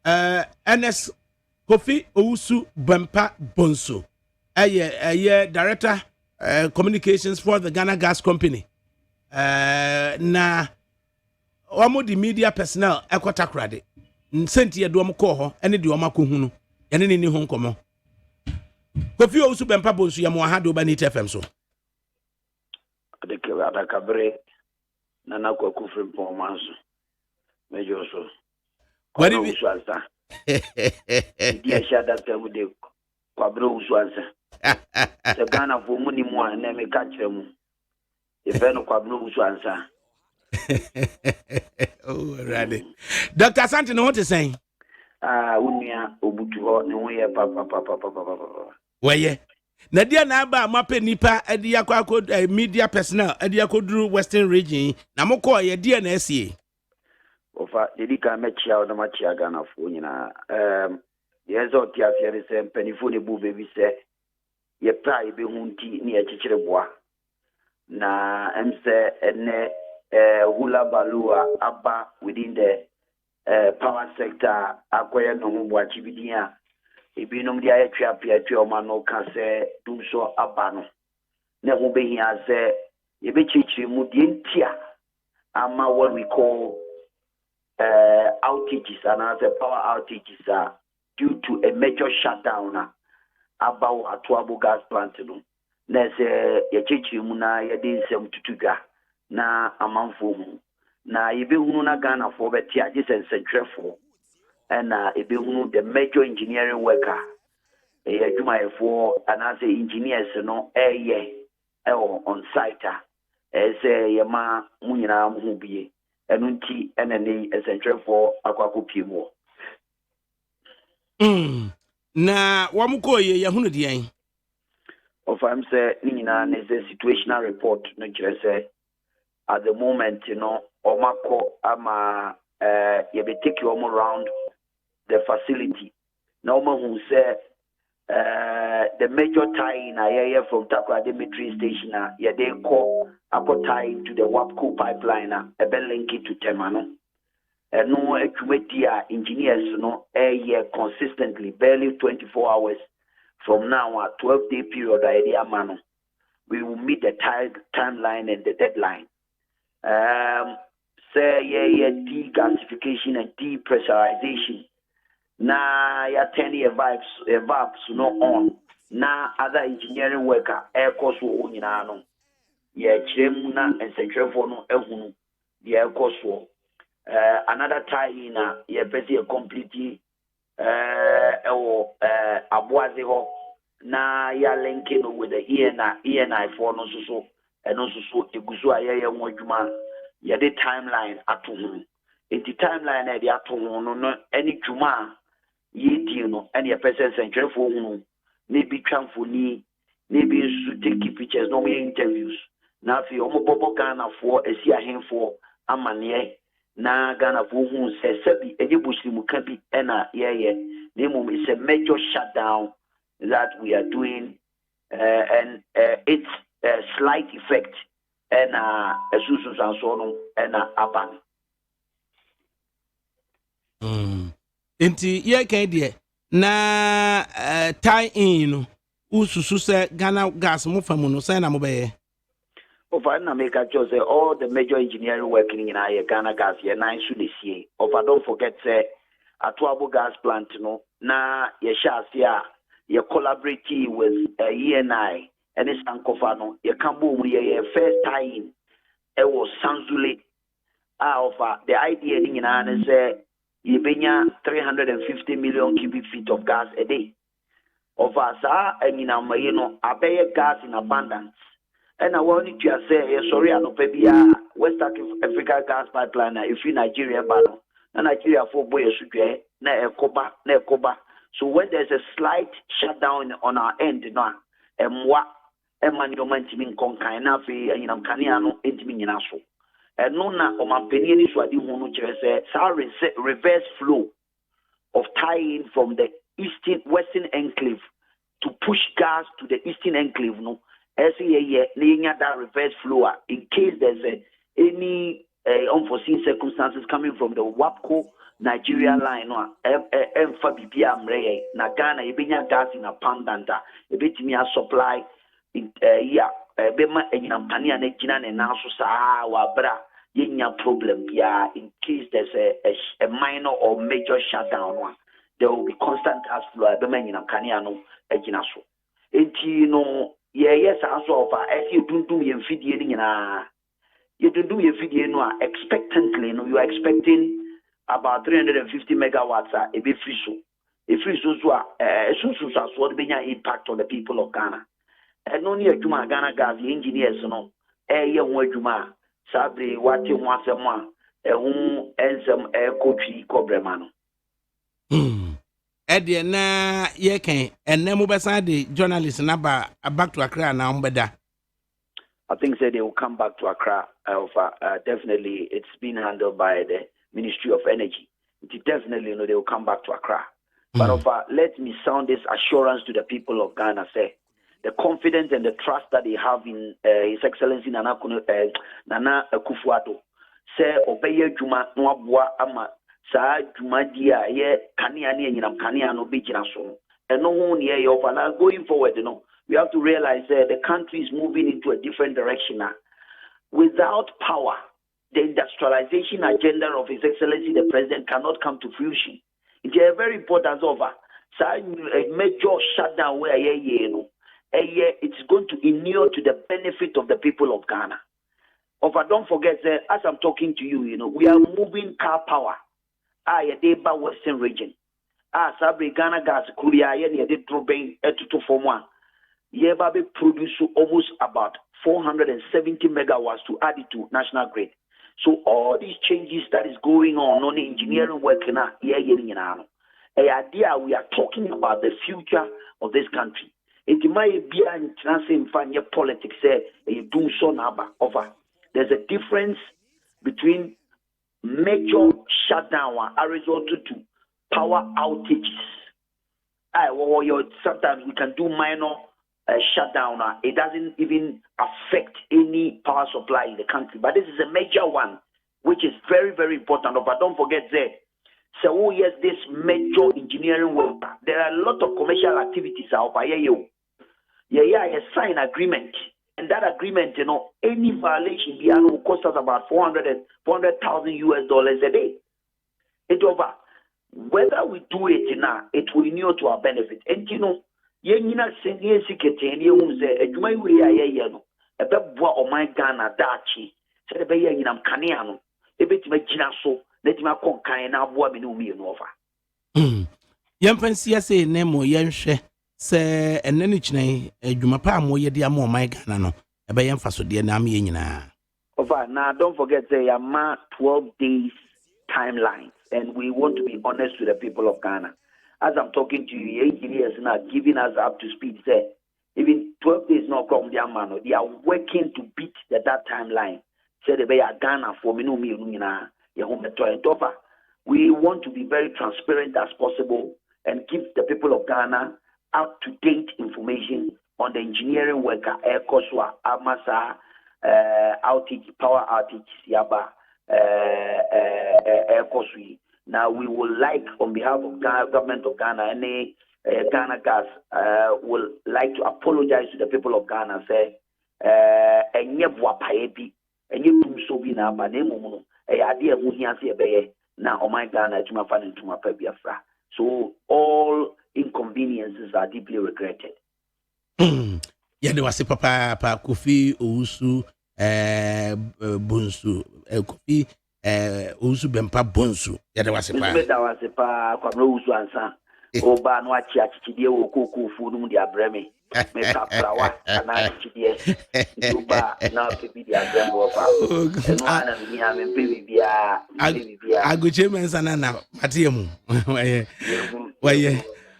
NS Kofi Owusu Bempa Bonso. Director communications for the Ghana Gas Company. Na omo di media personnel ekotakrade. Nsenti ye do omo ko ho ene de omo akohunu. Ene ni ho nkomo. Kofi Owusu Bempa Bonso ya mo ha do ba ni TFM so. Adeke adakabre nana kwa kufrim pomanso. Mejo so. What do you Dia shada temu de kwa bro uswansa. Se Ghana fo mu ni mu a na me ka kire mu. E fe no kwa bro uswansa. Oh, ready. Dr. Santi no what is saying? Unia obutu ho ne ho ye papa. Weye. Na dia na aba mape nipa edi akwa media personnel edi akoduru Western region na mokọ ye dia na esie. Ofa dedika mechia na machia Ghana fo nyina yezo ti afiere se mpanifo ne bu bebi se ye pra be hunti ne ye chichire boa na emse ene hula balua aba within the power sector akoye no ho boa chibidia ebinom dia ye twa ma no ka se dum so aba no ne ho behia se ye be chichire mu die ntia ama what we call outages and as a power outages are due to a major shutdown about Atuabo gas plant no na se ye chichiri mu na ye de nsem tutuga na amanfo hu na ye be hunu na Ghana for beti age sensentrefo and e be hunu the major engineering worker e adwumayefo and as engineers no on site say ye ma mu nyina mu bie enunti enene essential akwako piemo na wamuko ye hunu dian of am say nyina na is a situational report no kire say at the moment omako ama ye be take you around the facility na omo say the major tie-in from Takoradi Military Station ye dey call upon tie to the WAPCO pipeline ebe link it to Temano. No equity engineers consistently barely 24 hours from now a 12-day period idea mano. We will meet the timeline and the deadline. Say degasification and depressurization. Na ya 10-year vibes no on na other engineering worker air course wo nyina no ye kiremu na ensentrefo no ehunu the air course wo another tie in ye pese complete aboaze ho na ya linking with the ENI for no so and also so eguso aye ho adwuma ye the timeline atohunu enti timeline e de atohunu no any dwuma ye no and your person central for maybe tramfoni maybe to take pictures no interviews na fi omo bobo Ghana for esi ahenfo amane na Ghana for hu se sabi enye buslimu ka bi na nemo is a major shutdown that we are doing and it's a slight effect and asusu sanso no and aban Enti ye kan de na tie in no ususu se Ghana gas mo famu no say na mo be over na make sure say all the major engineering working in Ghana gas here nine should see over don't forget say Atuabo gas plant no na ye shasia ye collaborate with ENI and it's Sankofa no ye can boom ye first tie in it was Sanzule over the idea in say Yebenya 350 million cubic feet of gas a day. Of us abeye gas in abundance. And I wanted to say, sorry, I know West Africa gas pipeline if you Nigeria battle. Na Nigeria for boy na ekoba. So when there's a slight shutdown on our end now, management konkan na fe anyinam kania no entimi nyina so. No na omampeni ni so adi hunu kire say reverse flow of tie-in from the western enclave to push gas to the eastern enclave no that reverse flow in case there's any unforeseen circumstances coming from the WAPCO Nigeria line no emfa bibia amreye na Ghana ebenya gas in abundant ebetimi a supply yeah bema enyinam kania na gina ne na so saa wa bra yenya problem bia in case there's a minor or major shutdown one there will be constant gas flow bema enyinam kania no egina so enti no yes aso of esi dundum ye mfidie ni nyina ye dundum ye mfidie no expectantly no you are expecting about 350 megawatts a be free so so so the impact on the people of Ghana and only a Juma Ghana gas engineers no ye one Juma sabre wati wasema who ensem coachy cobremano Eddie na ye can and then mobile the journalist number back to Accra now better. I think they will come back to Accra. Definitely it's been handled by the Ministry of Energy. Definitely, they will come back to Accra. But let me sound this assurance to the people of Ghana, say, the confidence and the trust that they have in His Excellency Nana Akufo-Addo. Say, obey Juma Nwabua ama sa Juma dia ye kania ni enyinam kania no bejina so. And no one here now going forward, we have to realize that the country is moving into a different direction now. Without power, the industrialization agenda of His Excellency the President cannot come to fruition. It's a very important over. So a major shutdown where it's going to inure to the benefit of the people of Ghana. Don't forget that as I'm talking to you, we are moving car power. Yedeba Western region. Sabre Ghana gas Korea yede dropping to form one. Yebabe produce almost about 470 megawatts to add it to national grid. So all these changes that is going on engineering work now, we are talking about the future of this country. It might be an international politics do so now over. There's a difference between major shutdown as result to power outages. Sometimes we can do minor shutdown. It doesn't even affect any power supply in the country. But this is a major one, which is very, very important. But don't forget that. So, yes, this major engineering work, there are a lot of commercial activities out there. You sign agreement. And that agreement, any violation will cost us about $400,000 US a day. It's over. Whether we do it now, it will inure to our benefit. And yenina senye siketeni unze adwuma yi ya no ebeboa oman Ghana dachi se be ya nyinam kanea no ebetima gina so netima konkan na aboa me no mi no ofa yemfansia se nemo yenhwe se enene kyene adwuma pa mo ye dia mo oman Ghana no ebe yemfa so de na am ye nyina ofa. Now don't forget say yama 12 days timelines, and we want to be honest with the people of Ghana. As I'm talking to you, engineers now giving us up to speed. Say, even 12 days not come their man. They are working to beat that timeline. Say they be Ghana for me no me we want to be very transparent as possible and give the people of Ghana up to date information on the engineering worker air Koswa Amasa outage, power outage, Yaba air Koswi. Now, we would like, on behalf of Ghana, government of Ghana, any Ghana Gas, will like to apologize to the people of Ghana. Say, enye buapaebi, enye tumsobi na banemu, idea muhiasi ebeye na omai Ghana tumafani tumapebiafra. So all inconveniences are deeply regretted. Yade wase papa Kofi Owusu Bonsu Kofi Owusu Bempah Bonsu yade wase pa beta wase pa kwa Owusu ansa oba no achi achidie wo kokofu no di abreme me kaprawa na achidie oba na pebi di abreme wo pa eno ana mi a me pebi bia aguche mensa na matiemu waye